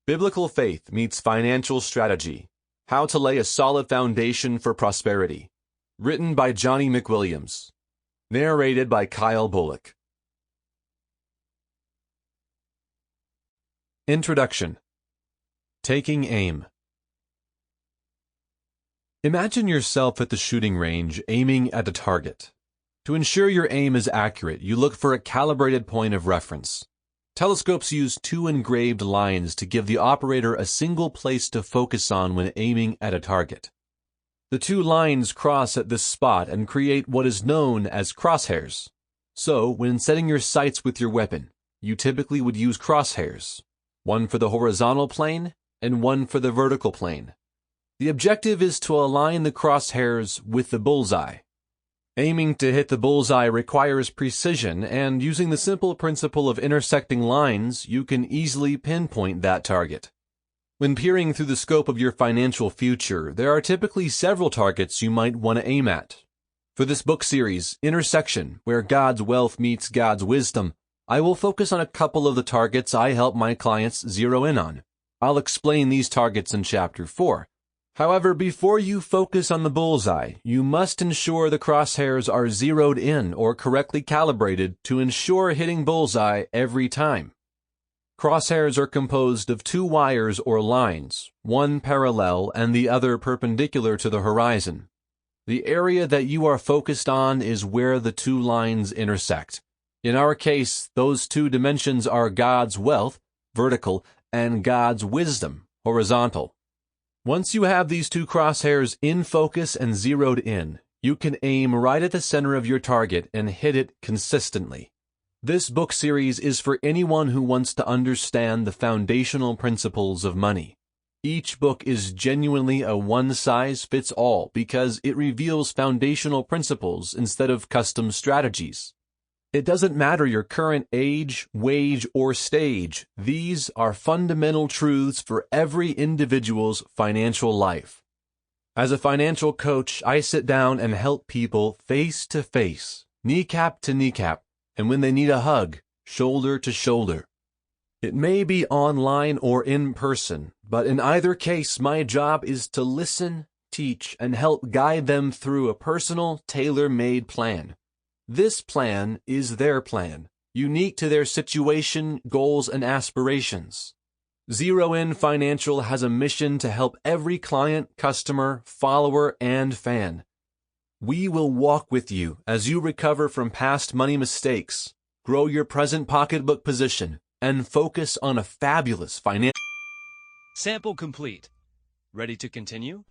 Biblical Faith Meets Financial Strategy: How to Lay a Solid Foundation for Prosperity. Written by Johnny Mcwilliams. Narrated by Kyle Bullock. Introduction. Taking aim. Imagine yourself at the shooting range aiming at a target. To ensure your aim is accurate, you look for a calibrated point of reference. Telescopes use two engraved lines to give the operator a single place to focus on when aiming at a target. The two lines cross at this spot and create what is known as crosshairs. So, when setting your sights with your weapon, you typically would use crosshairs, one for the horizontal plane and one for the vertical plane. The objective is to align the crosshairs with the bullseye. Aiming to hit the bullseye requires precision, and using the simple principle of intersecting lines, you can easily pinpoint that target. When peering through the scope of your financial future, there are typically several targets you might want to aim at. For this book series, Intersection, where God's wealth meets God's wisdom, I will focus on a couple of the targets I help my clients zero in on. I'll explain these targets in Chapter 4. However, before you focus on the bullseye, you must ensure the crosshairs are zeroed in or correctly calibrated to ensure hitting bullseye every time. Crosshairs are composed of two wires or lines, one parallel and the other perpendicular to the horizon. The area that you are focused on is where the two lines intersect. In our case, those two dimensions are God's wealth, vertical, and God's wisdom, horizontal. Once you have these two crosshairs in focus and zeroed in, you can aim right at the center of your target and hit it consistently. This book series is for anyone who wants to understand the foundational principles of money. Each book is genuinely a one-size-fits-all because it reveals foundational principles instead of custom strategies. It doesn't matter your current age, wage, or stage. These are fundamental truths for every individual's financial life. As a financial coach, I sit down and help people face to face, kneecap to kneecap, and when they need a hug, shoulder to shoulder. It may be online or in person, but in either case, my job is to listen, teach, and help guide them through a personal, tailor-made plan. This plan is their plan, unique to their situation, goals, and aspirations. Zero In Financial has a mission to help every client, customer, follower, and fan. We will walk with you as you recover from past money mistakes, grow your present pocketbook position, and focus on a fabulous financial. Sample complete. Ready to continue?